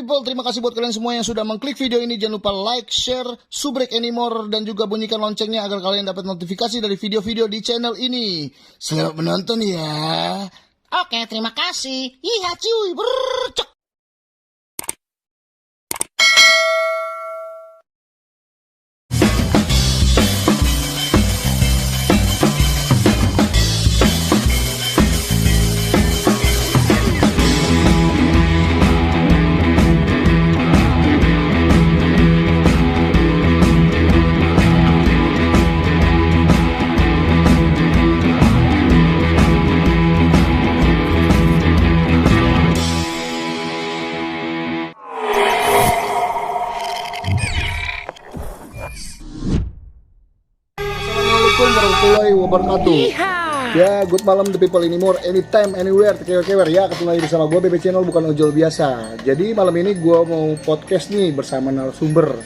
people, terima kasih buat kalian semua yang sudah mengklik video ini. Jangan lupa like, share, subrek anymore, dan juga bunyikan loncengnya agar kalian dapat notifikasi dari video-video di channel ini. Selamat menonton ya. Oke, terima kasih. Iya cuy, bercek. Assalamualaikum warahmatullahi wabarakatuh. Ya, good malam the people anymore, anytime, anywhere, kewer-kewer. Ya, ketemu lagi bersama gue BB Channel, bukan ojol biasa. Jadi malam ini gue mau podcast nih bersama narasumber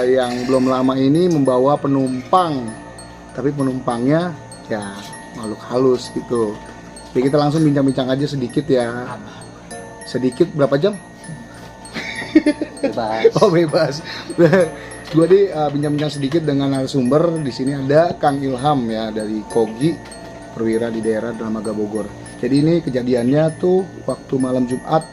yang belum lama ini membawa penumpang. Tapi penumpangnya ya makhluk halus gitu. Jadi kita langsung bincang-bincang aja sedikit ya. Sedikit berapa jam? Bebas. Oh, bebas. Gue bincang-bincang sedikit dengan narasumber. Di sini ada Kang Ilham ya, dari Kogi, perwira di daerah Dramaga Bogor. Jadi ini kejadiannya tuh waktu malam Jumat,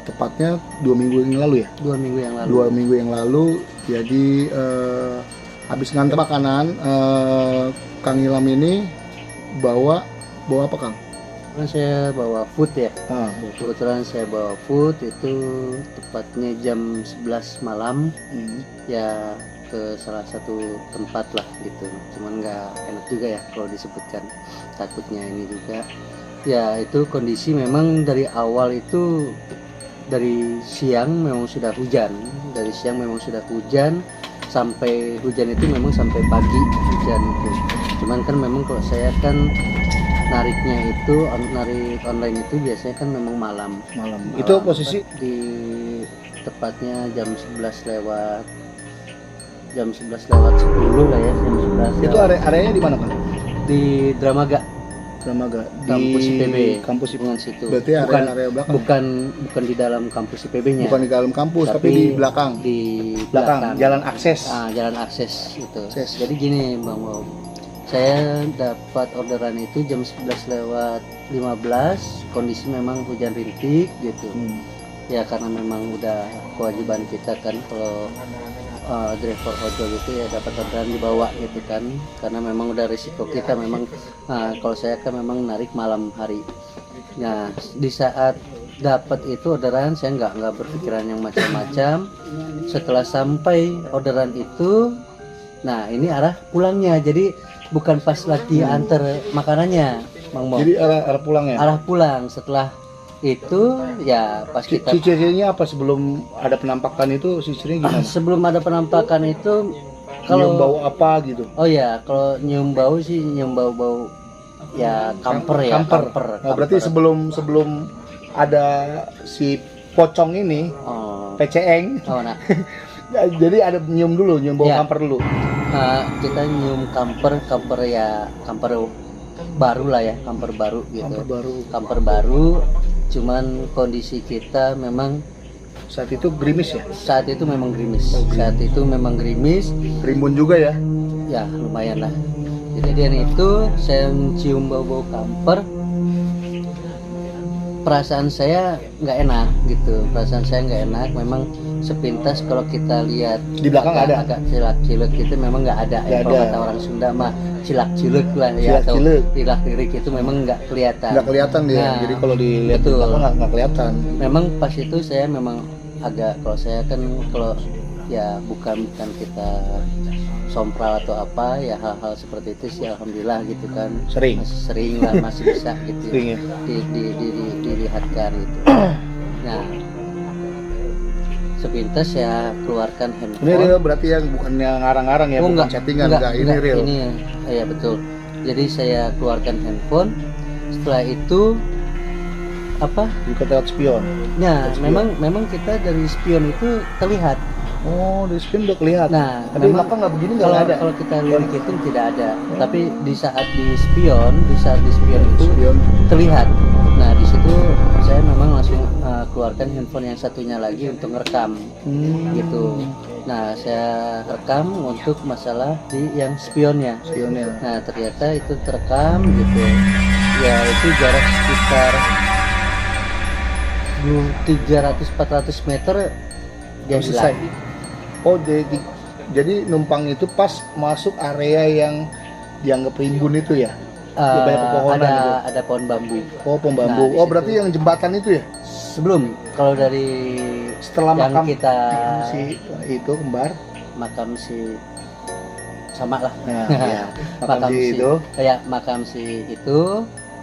tepatnya 2 minggu yang lalu ya. 2 minggu yang lalu. 2 minggu yang lalu. Jadi habis nganter makanan, Kang Ilham ini bawa apa Kang? Kan saya bawa food ya. Ah. Kebetulan saya bawa food itu tepatnya jam 11 malam. Ya ke salah satu tempat lah gitu. Cuman nggak enak juga ya kalau disebutkan, takutnya ini juga. Ya itu kondisi memang dari awal itu, dari siang memang sudah hujan. Dari siang memang sudah hujan, sampai hujan itu memang sampai pagi hujan itu. Cuman kan memang kalau saya kan nariknya itu, narik online itu biasanya kan memang malam. Itu posisi di tepatnya jam 11 lewat 10 lah ya, jam 11. itu areanya di mana Kang? Di Dramaga di kampus IPB, kampus IPB. dengan situ. Berarti area belakang. Bukan di dalam kampus IPB-nya. Bukan di dalam kampus, tapi di belakang. Di belakang, jalan akses. Jalan akses itu. Akses. Jadi gini Bang Bob, saya dapat orderan itu jam 11 lewat 15, kondisi memang hujan rintik gitu. Ya karena memang udah kewajiban kita kan kalau driver ojol itu ya dapat orderan dibawa gitu kan, karena memang udah risiko kita memang. Kalau saya kan memang narik malam hari. Nah di saat dapat itu orderan, saya nggak berpikiran yang macam-macam. Setelah sampai orderan itu, nah ini arah pulangnya, jadi bukan pas lagi antar makanannya, Bang Mo. Jadi arah pulangnya. Arah pulang setelah itu ya pas kita. Ciri-cirinya apa sebelum ada penampakan itu? Ciri-cirinya gimana? Sebelum ada penampakan itu, Nyium bau apa gitu? Oh ya, kalau nyium bau sih nyium bau ya kamper ya. Kamper. Berarti sebelum ada si pocong ini, PCeng. Oh nah. Jadi ada nyium bau Ya. kamper dulu. Kita nyium kamper ya, kamper baru lah ya, kamper baru gitu. Kamper baru. Cuman kondisi kita memang saat itu gerimis ya? Saat itu memang gerimis. Rimbun juga ya? Ya lumayan lah. Kejadian itu saya mencium bau kamper. Perasaan saya nggak enak gitu. Memang sepintas kalau kita lihat di belakang agak cilak-cilek gitu, memang nggak ada. Kalau kata orang Sunda mah cilak-cilek lah ya, atau lirik itu memang nggak kelihatan. Nggak kelihatan dia. Nah, jadi kalau dilihat di belakang nggak kelihatan. Memang pas itu saya memang agak, kalau saya kan kalau ya bukan kita sompral atau apa ya, hal-hal seperti itu sih alhamdulillah gitu kan. Sering lah masih bisa gitu. Sering ya? Dilihatkan gitu. Nah sepintas saya keluarkan handphone. Ini real berarti yang bukannya ngarang-ngarang ya, bukan chattingan, ini real. Ini ya betul. Jadi saya keluarkan handphone. Setelah itu apa? Bukan lewat spion. Nah, memang kita dari spion itu terlihat Oh, di spion udah kelihatan. Nah, tapi memang belakang nggak begini nggak kalau ada. kalau kita lirik itu tidak ada, tapi di saat di spion itu Spion. terlihat. Nah, di situ saya memang langsung keluarkan handphone yang satunya lagi untuk merekam gitu. Nah, saya rekam untuk masalah di yang spionnya. Spionnya. Nah, ternyata itu terekam gitu. Ya, itu jarak sekitar 300-400 meter dia Selesai. hilang. Oh, jadi numpang itu pas masuk area yang dianggap rimbun itu ya? Ya, banyak pepohonan gitu. Ada pohon bambu. Oh, pohon bambu. Nah, di Oh, situ. berarti yang jembatan itu ya? Sebelum, kalau dari Setelah yang makam kita si itu kembar. makam si sama lah. Nah, iya. Makam si itu ya makam si itu.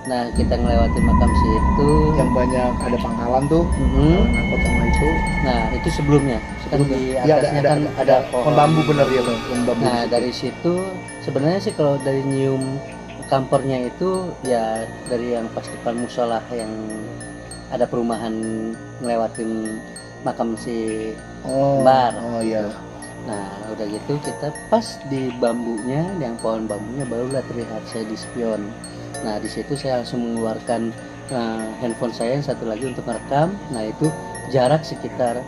Nah, kita ngelewatin makam si itu yang banyak ada pangkalan tuh. Mhm. Angkot sama itu. Nah, itu sebelumnya kan di Ya, atasnya kan ada pohon bambu bener ya, pohon bambu. Nah, di situ. dari situ sebenarnya sih kalau dari nyium kampernya itu ya dari yang pas depan musola yang ada perumahan ngelewatin makam si kembar. Oh iya. Nah, udah gitu kita pas di bambunya, yang pohon bambunya barulah terlihat saya di spion. Nah, di situ saya langsung mengeluarkan handphone saya yang satu lagi untuk merekam. Nah, itu jarak sekitar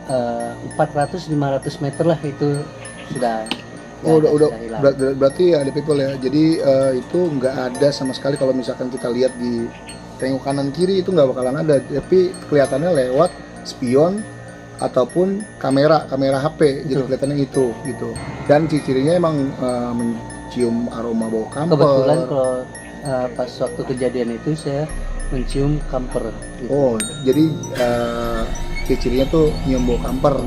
400-500 meter lah itu sudah. Oh, udah hilang. berarti ada people ya. Jadi itu nggak ada sama sekali kalau misalkan kita lihat di tengok kanan kiri itu nggak bakalan ada. Tapi kelihatannya lewat spion ataupun kamera HP. Jadi kelihatannya itu gitu. Dan ciri-cirinya emang mencium aroma bau kamper. Kebetulan kalau pas waktu kejadian itu saya mencium kamper. Gitu. Oh, jadi ciri-cirinya tuh nyium bau kamper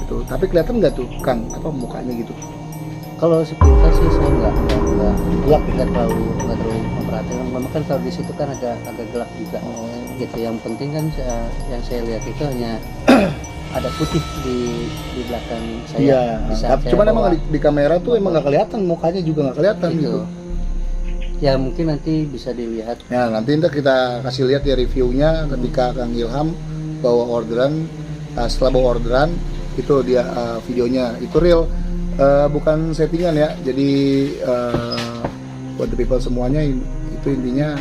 gitu. Tapi kelihatan nggak tuh Kang apa mukanya gitu? Kalau sepintas sih saya nggak Gelap ya? nggak terlalu memperhatikan. Memang kan kalau di situ kan agak gelap juga. Oh. Gitu. Yang penting kan yang saya lihat itu hanya ada putih di belakang saya. Iya. Di saat Tapi saya cuman bawa. emang di kamera tuh emang nggak kelihatan, mukanya juga nggak kelihatan gitu. Ya mungkin nanti bisa dilihat. Ya nanti kita kasih lihat ya reviewnya ketika Kang Ilham bawa orderan. Setelah bawa orderan itu dia videonya itu real. Bukan settingan ya, jadi buat the people semuanya itu intinya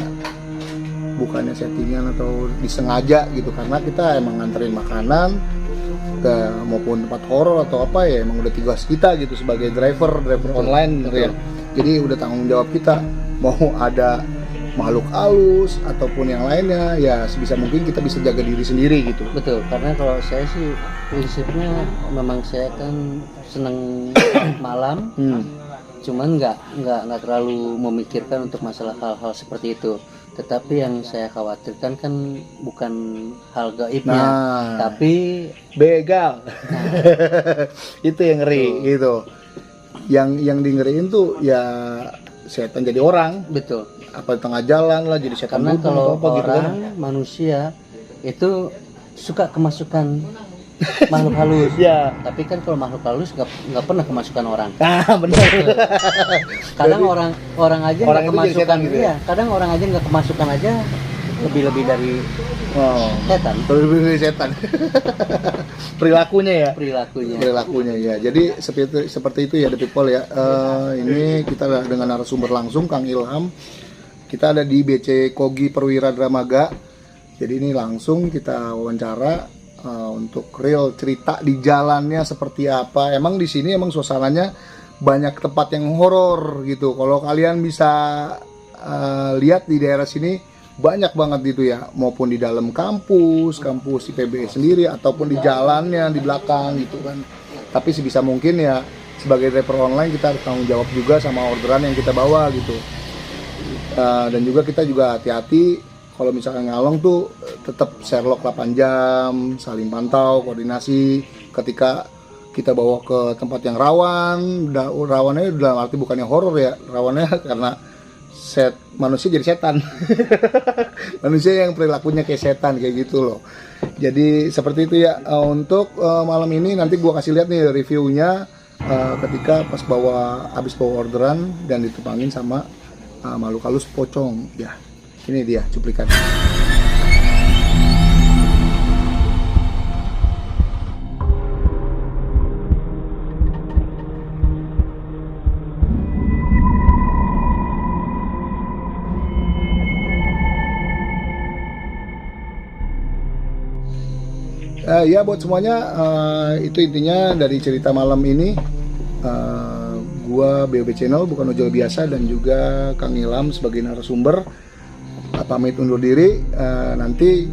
bukannya settingan atau disengaja gitu, karena kita emang nganterin makanan ke maupun tempat horor atau apa ya, emang udah tugas kita gitu sebagai driver online ya. Jadi udah tanggung jawab kita, mau ada makhluk halus ataupun yang lainnya ya sebisa mungkin kita bisa jaga diri sendiri gitu. Betul, karena kalau saya sih prinsipnya memang saya kan seneng malam, cuman nggak terlalu memikirkan untuk masalah hal-hal seperti itu. Tetapi yang saya khawatirkan kan bukan hal gaibnya, tapi begal. Itu yang ngeri gitu. Yang di ngeriin tuh ya setan jadi orang. betul. Apa di tengah jalan lah jadi setan. Karena duduk kalau atau apa gitu kan. orang manusia itu suka kemasukan makhluk halus. Ya. Tapi kan kalau makhluk halus nggak pernah kemasukan orang. Benar. Kadang orang aja orang nggak itu jadi kemasukan setan gitu ya? Iya, kadang orang aja nggak kemasukan aja lebih dari setan. Lebih dari setan. Perilakunya ya. Jadi seperti itu ya the people ya. Ini kita dengan narasumber langsung Kang Ilham. Kita ada di BC Kogi Perwira Dramaga. Jadi ini langsung kita wawancara untuk real cerita di jalannya seperti apa. Emang di sini emang suasananya banyak tempat yang horor gitu. Kalau kalian bisa lihat di daerah sini banyak banget gitu ya, maupun di dalam kampus IPB sendiri ataupun di jalannya di belakang gitu kan. Tapi sebisa mungkin ya sebagai driver online kita harus tanggung jawab juga sama orderan yang kita bawa gitu. Dan juga kita juga hati-hati kalau misalkan ngalong tuh tetap Sherlock 8 jam, saling pantau, koordinasi ketika kita bawa ke tempat yang rawan. Rawannya dalam arti bukannya horor ya, rawannya karena manusia jadi setan. Manusia yang perilakunya kayak setan kayak gitu loh. Jadi seperti itu ya. Untuk malam ini nanti gua kasih lihat nih reviewnya ketika pas habis bawa orderan dan ditepangin sama makhluk halus pocong ya. Ini dia cuplikan. Ya buat semuanya, itu intinya dari cerita malam ini. Gua BOB Channel bukan ojol biasa dan juga Kang Ilham sebagai narasumber pamit undur diri. Nanti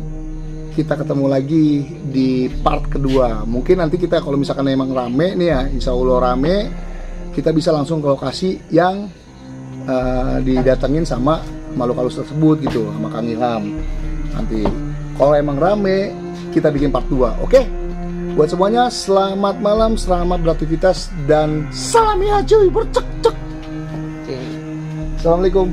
kita ketemu lagi di part kedua. Mungkin nanti kita kalau misalkan emang rame nih ya, insya Allah rame, kita bisa langsung ke lokasi yang didatengin sama makhluk halus tersebut gitu, sama Kang Ilham. Nanti kalau emang rame, kita bikin part 2. Oke? Buat semuanya, selamat malam, selamat beraktivitas, dan salam ya cuy, bercek-cek. Oke. Assalamualaikum.